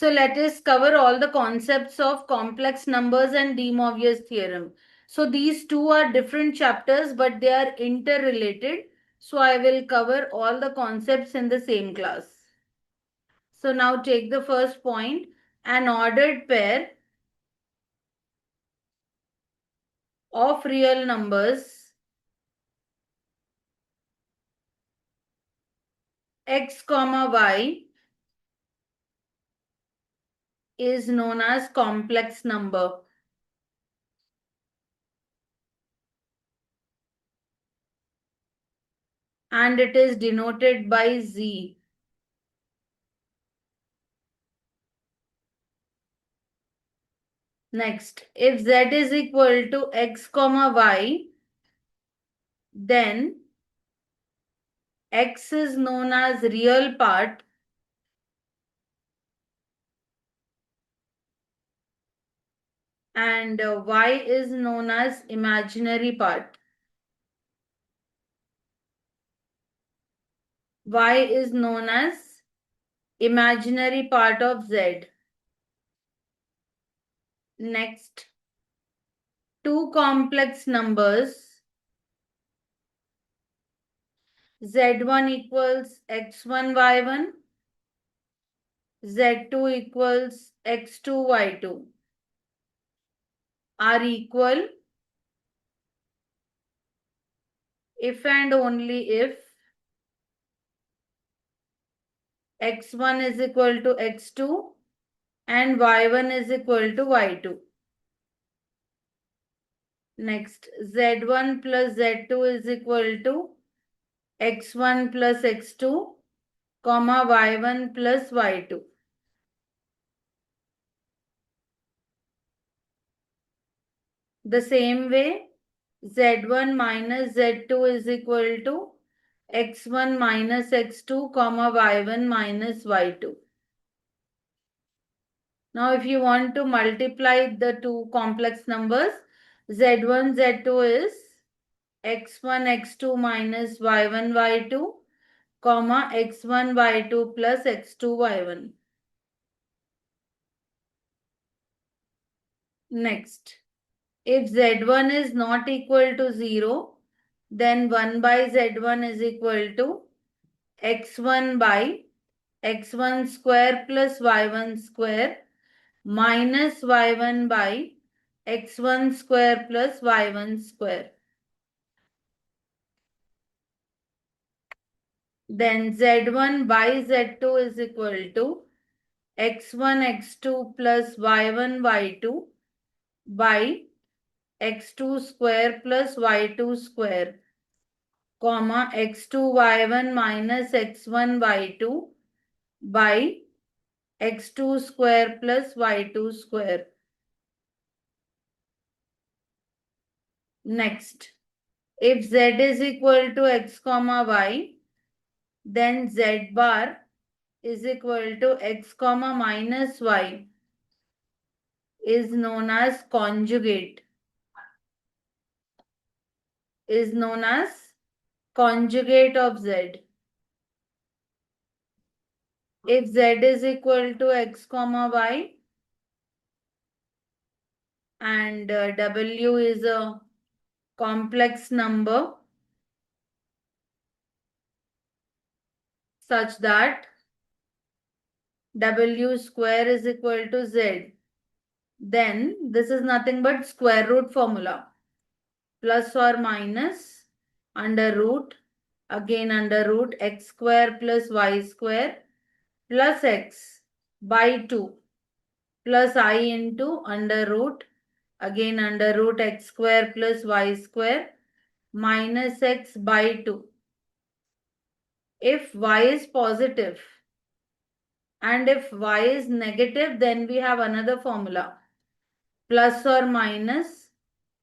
So let us cover all the concepts of complex numbers and De Moivre's theorem. So these two are different chapters, but they are interrelated. So I will cover all the concepts in the same class. So now take the first point. An ordered pair of real numbers x comma y is known as complex number. And it is denoted by z. Next, if z is equal to x comma y, then x is known as real part and y is known as imaginary part. Y is known as imaginary part of z. Next, two complex numbers z1 equals x1 y1, z2 equals x2 y2 are equal if and only if x1 is equal to x2 and y1 is equal to y2. Next, z1 plus z2 is equal to x1 plus x2, comma y1 plus y2. The same way, z1 minus z2 is equal to x1 minus x2, comma y1 minus y2. Now, if you want to multiply the two complex numbers, z1, z2 is x1, x2 minus y1, y2, comma x1, y2 plus x2, y1. Next, if z1 is not equal to 0, then 1 by z1 is equal to x1 by x1 square plus y1 square minus y1 by x1 square plus y1 square. Then z1 by z2 is equal to x1 x2 plus y1 y2 by x2 square plus y2 square, comma x2 y1 minus x1 y2 by x2 square plus y2 square. Next, if z is equal to x comma y, then z bar is equal to x comma minus y is known as conjugate. Is known as conjugate of z. If z is equal to x comma y and w is a complex number such that w square is equal to z, then this is nothing but square root formula. Plus or minus under root, again under root x square plus y square plus x by 2 plus I into under root, again under root x square plus y square minus x by 2. If y is positive and if y is negative, then we have another formula. Plus or minus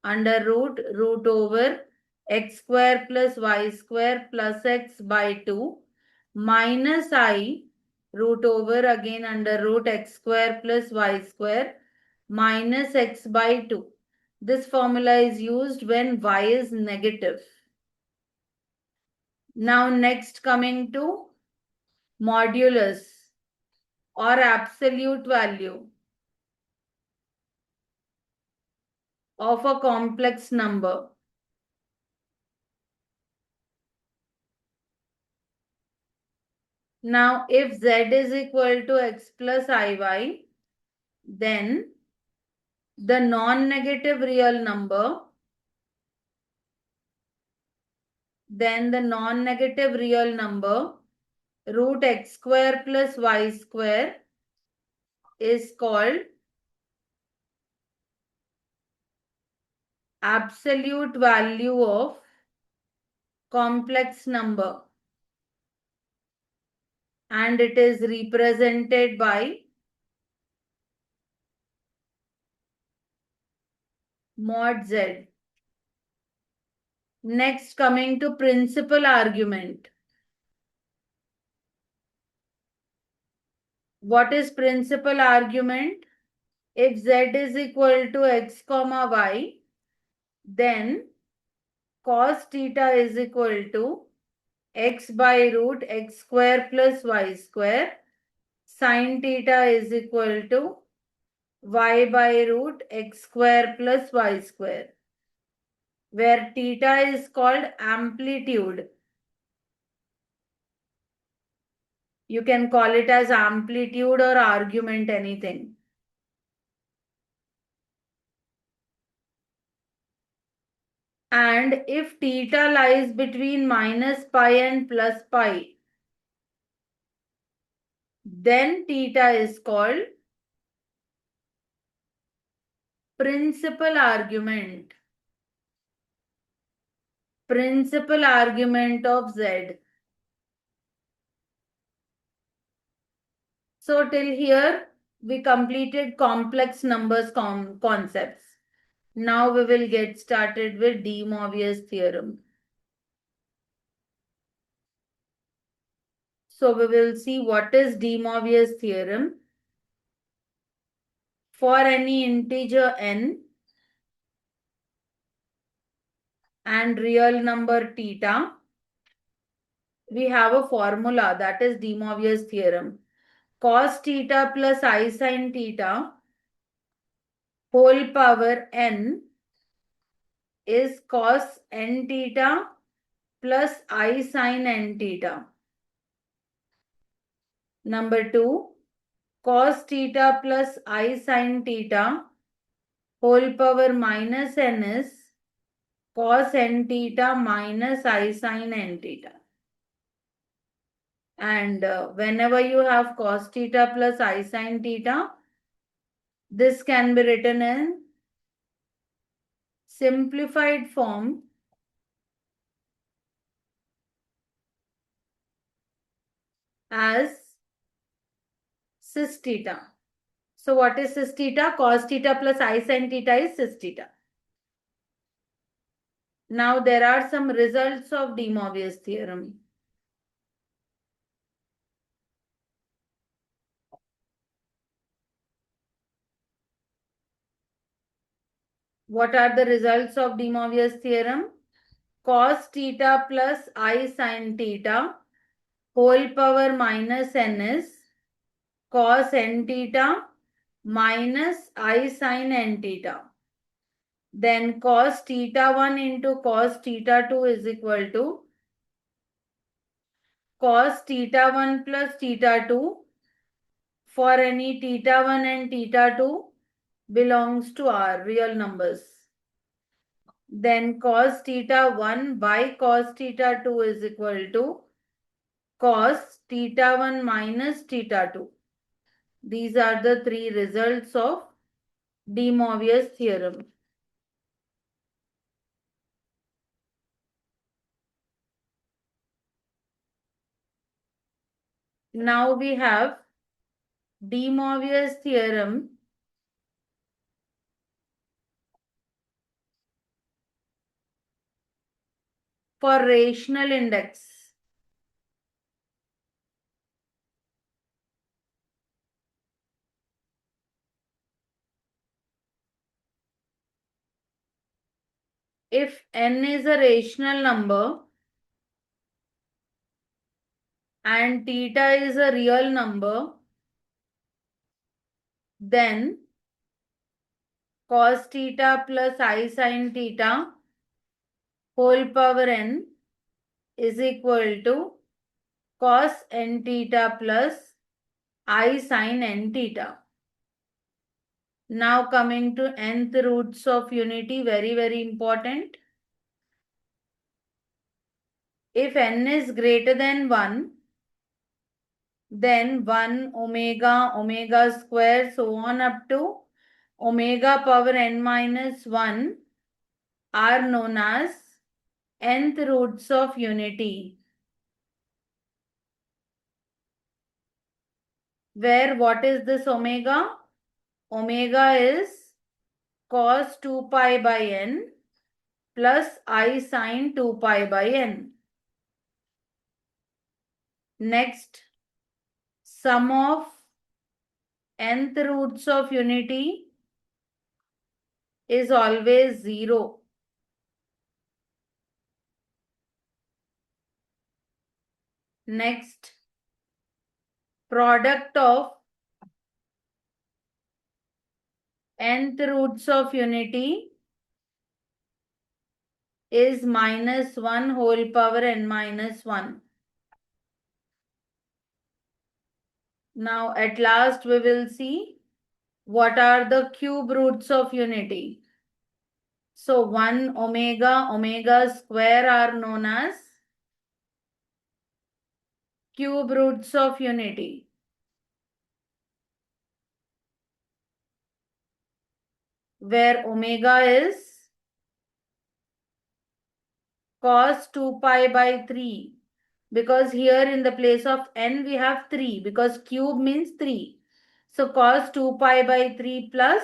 under root over x square plus y square plus x by 2 minus I root over again under root x square plus y square minus x by 2. This formula is used when y is negative. Now next coming to modulus. or absolute value of a complex number. Now, if z is equal to x plus iy, then the non-negative real number, root x square plus y square is called absolute value of complex number, and it is represented by mod z. Next, coming to principal argument. What is principal argument? If z is equal to x comma y, then cos theta is equal to x by root x square plus y square. Sin theta is equal to y by root x square plus y square, where theta is called amplitude. You can call it as amplitude or argument, anything. And if theta lies between minus pi and plus pi, then theta is called principal argument. Principal argument of z. So till here we completed complex numbers concepts. Now we will get started with De Moivre's theorem. So we will see what is De Moivre's theorem. For any integer n and real number theta, we have a formula, that is De Moivre's theorem. Cos theta plus I sin theta whole power n is cos n theta plus I sin n theta. Number 2, cos theta plus I sin theta whole power minus n is cos n theta minus I sin n theta. And whenever you have cos theta plus I sin theta, this can be written in simplified form as cis theta. So what is cis theta? Cos theta plus I sin theta is cis theta. Now there are some results of De Moivre's theorem. What are the results of De Moivre's theorem? Cos theta plus I sin theta whole power minus n is cos n theta minus I sin n theta. Then cos theta 1 into cos theta 2 is equal to cos theta 1 plus theta 2 for any theta 1 and theta 2 belongs to our real numbers. Then cos theta 1 by cos theta 2 is equal to cos theta 1 minus theta 2. These are the three results of De Moivre's theorem. Now we have De Moivre's theorem for rational index. If n is a rational number and theta is a real number, then cos theta plus I sin theta whole power n is equal to cos n theta plus I sin n theta. Now coming to nth roots of unity, very, very important. If n is greater than 1, then 1 omega, omega square, so on up to omega power n minus 1 are known as nth roots of unity. Where what is this omega? Omega is cos 2 pi by n plus I sin 2 pi by n. Next, sum of nth roots of unity is always 0. Next, product of nth roots of unity is minus 1 whole power n minus 1. Now at last we will see what are the cube roots of unity. So 1 omega, omega square are known as cube roots of unity. Where omega is cos 2 pi by 3. Because here in the place of n we have 3 because cube means 3. So cos 2 pi by 3 plus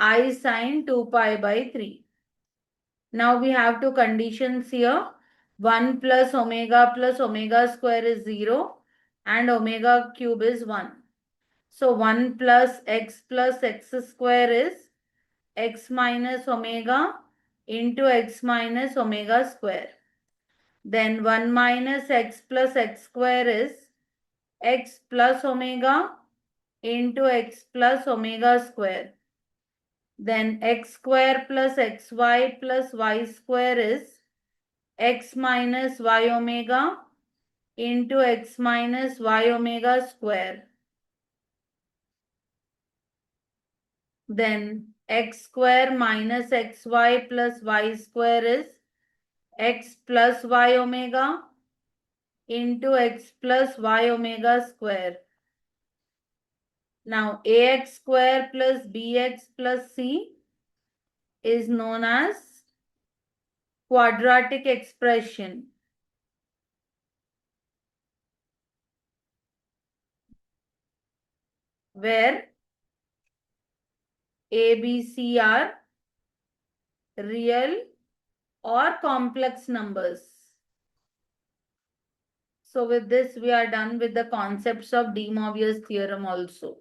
I sin 2 pi by 3. Now we have two conditions here. 1 plus omega square is 0 and omega cube is 1. So 1 plus x square is x minus omega into x minus omega square. Then 1 minus x square is x plus omega into x plus omega square. Then x square plus xy plus y square is x minus y omega into x minus y omega square. Then x square minus xy plus y square is x plus y omega into x plus y omega square. Now ax square plus bx plus c is known as quadratic expression. Where a, b, c are real or complex numbers. So with this we are done with the concepts of De Moivre's theorem also.